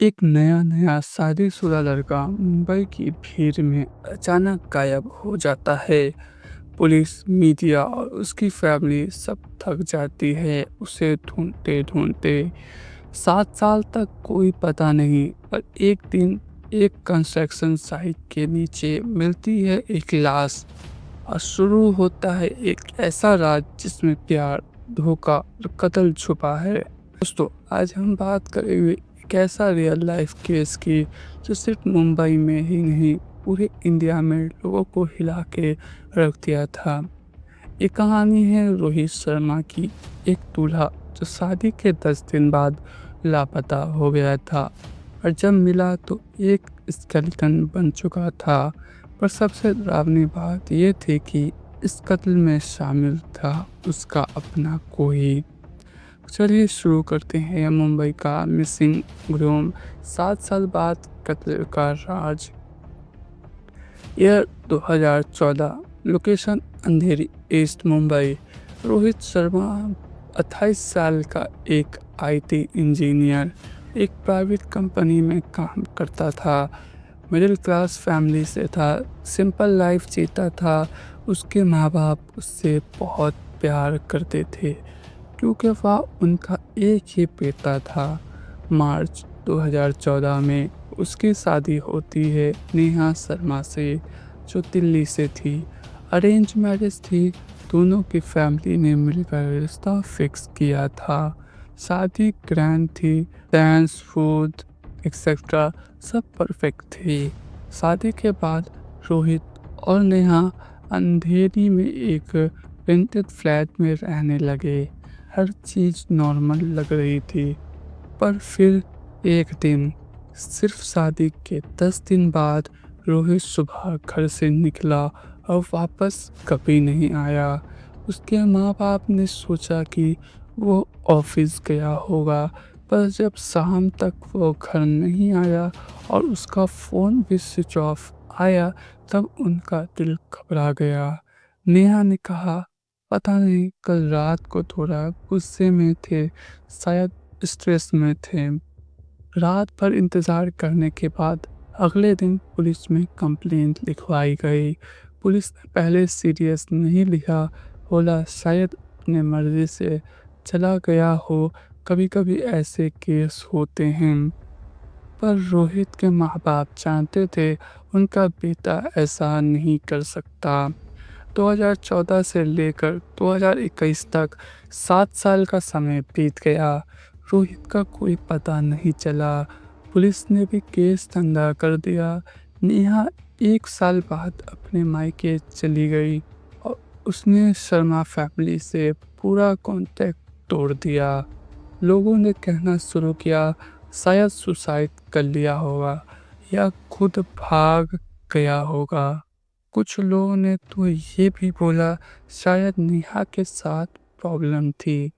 एक नया-नया शादीशुदा लड़का मुंबई की भीड़ में अचानक गायब हो जाता है। पुलिस, मीडिया और उसकी फैमिली सब थक जाती है उसे ढूंढते-ढूंढते। 7 साल तक कोई पता नहीं, पर एक दिन एक कंस्ट्रक्शन साइट के नीचे मिलती है एक लाश और शुरू होता है एक ऐसा राज जिसमें प्यार, धोखा और कत्ल छुपा है। दोस्तों, आज हम बात करेंगे एक ऐसा रियल लाइफ केस की जो सिर्फ मुंबई में ही नहीं, पूरे इंडिया में लोगों को हिला के रख दिया था। ये कहानी है रोहित शर्मा की, एक दूल्हा जो शादी के 10 दिन बाद लापता हो गया था और जब मिला तो एक स्केलेटन बन चुका था। पर सबसे डरावनी बात ये थी कि इस कत्ल में शामिल था उसका अपना कोई। चलिए शुरू करते हैं मुंबई का मिसिंग ग्रूम, 7 साल बाद कत्ल का राज। ईयर 2014, लोकेशन अंधेरी, ईस्ट मुंबई। रोहित शर्मा 28 साल का एक आईटी इंजीनियर एक प्राइवेट कंपनी में काम करता था। मिडिल क्लास फैमिली से था, सिंपल लाइफ जीता था। उसके माँ बाप उससे बहुत प्यार करते थे क्योंकि वह उनका एक ही बेटा था। मार्च 2014 में उसकी शादी होती है नेहा शर्मा से, जो दिल्ली से थी। अरेंज मैरिज थी, दोनों की फैमिली ने मिलकर रिश्ता फिक्स किया था। शादी ग्रैंड थी, डांस, फूड एक्सेट्रा सब परफेक्ट थी। शादी के बाद रोहित और नेहा अंधेरी में एक रेंटेड फ्लैट में रहने लगे। हर चीज़ नॉर्मल लग रही थी, पर फिर एक दिन, सिर्फ शादी के 10 दिन बाद, रोहित सुबह घर से निकला और वापस कभी नहीं आया। उसके माँ बाप ने सोचा कि वो ऑफिस गया होगा, पर जब शाम तक वो घर नहीं आया और उसका फ़ोन भी स्विच ऑफ आया, तब उनका दिल घबरा गया। नेहा ने कहा, पता नहीं, कल रात को थोड़ा गुस्से में थे, शायद स्ट्रेस में थे। रात भर इंतज़ार करने के बाद अगले दिन पुलिस में कंप्लेंट लिखवाई गई। पुलिस ने पहले सीरियस नहीं लिया, बोला शायद अपने मर्जी से चला गया हो, कभी-कभी ऐसे केस होते हैं। पर रोहित के माँ बाप जानते थे उनका बेटा ऐसा नहीं कर सकता। 2014 से लेकर 2021 तक 7 साल का समय बीत गया। रोहित का कोई पता नहीं चला। पुलिस ने भी केस ठंडा कर दिया। नेहा 1 साल बाद अपने मायके चली गई और उसने शर्मा फैमिली से पूरा कांटेक्ट तोड़ दिया। लोगों ने कहना शुरू किया शायद सुसाइड कर लिया होगा या खुद भाग गया होगा। कुछ लोगों ने तो ये भी बोला शायद नेहा के साथ प्रॉब्लम थी,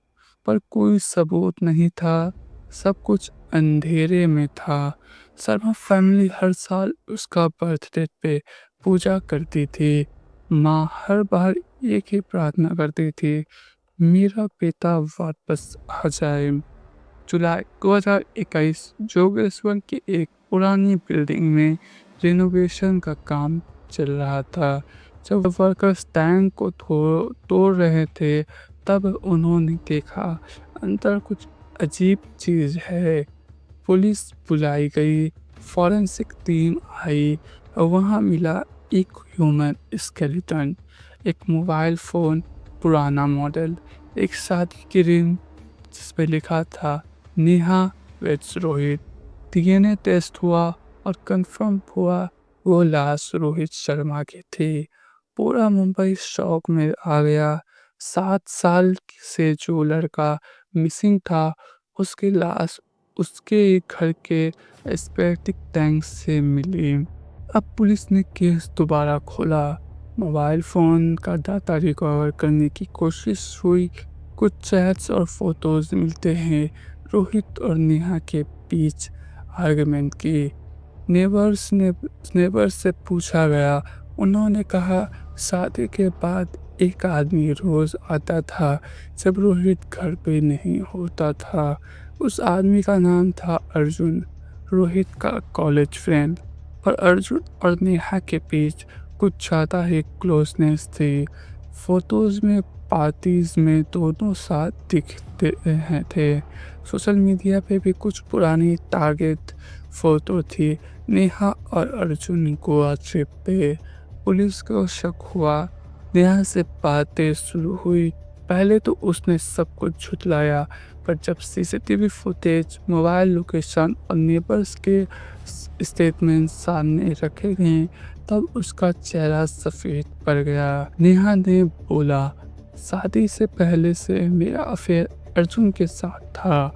पर कोई सबूत नहीं था। सब कुछ अंधेरे में था। शर्मा फैमिली हर साल उसका बर्थडे पे पूजा करती थी। माँ हर बार एक ही प्रार्थना करती थी, मेरा बेटा वापस आ जाए। जुलाई 2021, जोगेश्वर की एक पुरानी बिल्डिंग में रिनोवेशन का काम चल रहा था। जब वर्कर्स टैंक को तोड़ रहे थे, तब उन्होंने देखा अंदर कुछ अजीब चीज़ है। पुलिस बुलाई गई, फॉरेंसिक टीम आई और वहाँ मिला एक ह्यूमन स्केलेटन, एक मोबाइल फ़ोन पुराना मॉडल, एक शादी की रिंग जिस पे लिखा था Neha with Rohit. DNA test हुआ और कंफर्म हुआ वो लाश रोहित शर्मा की थी। पूरा मुंबई शॉक में आ गया। 7 साल से जो लड़का मिसिंग था, उसकी लाश उसके ही घर के स्पेटिक टैंक से मिली। अब पुलिस ने केस दोबारा खोला। मोबाइल फ़ोन का डाटा रिकवर करने की कोशिश हुई। कुछ चैट्स और फोटोज मिलते हैं रोहित और नेहा के बीच आर्गुमेंट की। नेबर्स से पूछा गया, उन्होंने कहा शादी के बाद एक आदमी रोज आता था जब रोहित घर पे नहीं होता था। उस आदमी का नाम था अर्जुन। रोहित का कॉलेज फ्रेंड, पर अर्जुन और नेहा के बीच कुछ ज़्यादा ही क्लोजनेस थी। फोटोज में, पार्टीज में दोनों साथ दिखते हैं थे। सोशल मीडिया पे भी कुछ पुरानी टारगेट फोटो थी नेहा और अर्जुन गोवा ट्रिप पे। पुलिस को शक हुआ, नेहा से बातें शुरू हुई। पहले तो उसने सब कुछ झुठलाया, पर जब सीसीटीवी फुटेज, मोबाइल लोकेशन और नेबर्स के स्टेटमेंट सामने रखे गए, तब उसका चेहरा सफेद पड़ गया। नेहा ने बोला, शादी से पहले से मेरा अफेयर अर्जुन के साथ था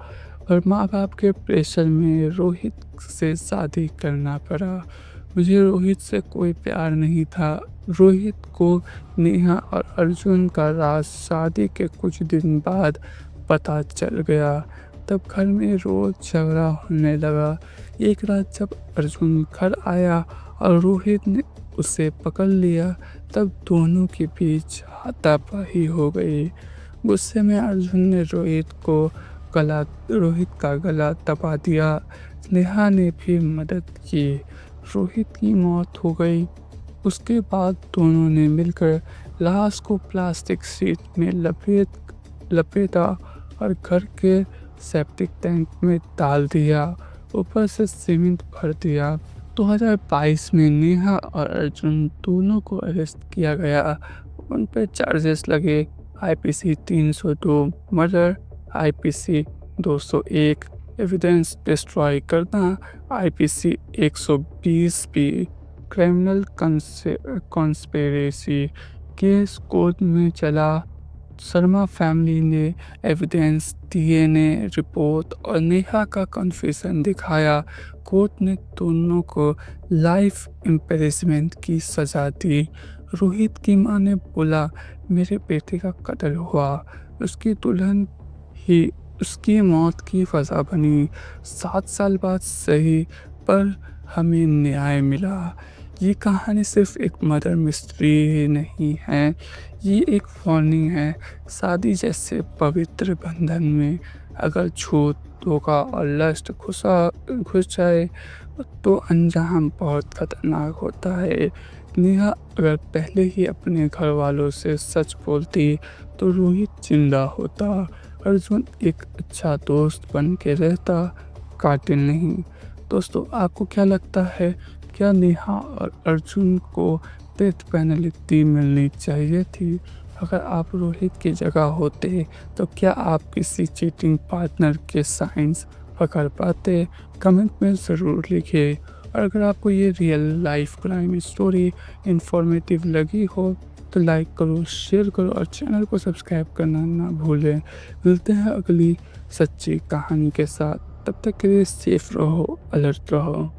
और माँ बाप के प्रेशर में रोहित से शादी करना पड़ा। मुझे रोहित से कोई प्यार नहीं था। रोहित को नेहा और अर्जुन का राज शादी के कुछ दिन बाद पता चल गया। तब घर में रोज झगड़ा होने लगा। एक रात जब अर्जुन घर आया और रोहित ने उसे पकड़ लिया, तब दोनों के बीच हाथापाई हो गई। गुस्से में अर्जुन ने रोहित का गला दबा दिया। नेहा ने भी मदद की। रोहित की मौत हो गई। उसके बाद दोनों ने मिलकर लाश को प्लास्टिक शीट में लपेटा और घर के सेप्टिक टैंक में डाल दिया। ऊपर से सीमेंट भर दिया। 2022 में नेहा और अर्जुन दोनों को अरेस्ट किया गया। उन पर चार्जेस लगे, IPC 302 murder, IPC 201 evidence destroy करना, आईपीसी 120 भी क्रिमिनल कॉन्स्पिरेसी केस कोर्ट में चला। शर्मा फैमिली ने एविडेंस, डीएनए रिपोर्ट और नेहा का कन्फेशन दिखाया। कोर्ट ने दोनों को लाइफ इम्प्रिजनमेंट की सजा दी। रोहित की मां ने बोला, मेरे बेटे का कत्ल हुआ, उसकी दुल्हन ही उसकी मौत की वजह बनी। 7 साल बाद सही, पर हमें न्याय मिला। ये कहानी सिर्फ एक मर्डर मिस्ट्री नहीं है, ये एक वार्निंग है। शादी जैसे पवित्र बंधन में अगर झूठ, धोखा और लस्ट घुस जाए तो अंजाम बहुत खतरनाक होता है। नेहा अगर पहले ही अपने घर वालों से सच बोलती तो रोहित जिंदा होता। अर्जुन एक अच्छा दोस्त बन के रहता, कातिल नहीं। दोस्तों, आपको क्या लगता है, क्या नेहा और अर्जुन को डेथ पेनल्टी मिलनी चाहिए थी? अगर आप रोहित की जगह होते तो क्या आप किसी चीटिंग पार्टनर के साइंस पकड़ पाते? कमेंट में ज़रूर लिखिए। और अगर आपको ये real life crime story informative लगी हो तो लाइक करो, शेयर करो और चैनल को सब्सक्राइब करना ना भूलें। मिलते हैं अगली सच्ची कहानी के साथ। तब तक के लिए सेफ रहो, अलर्ट रहो।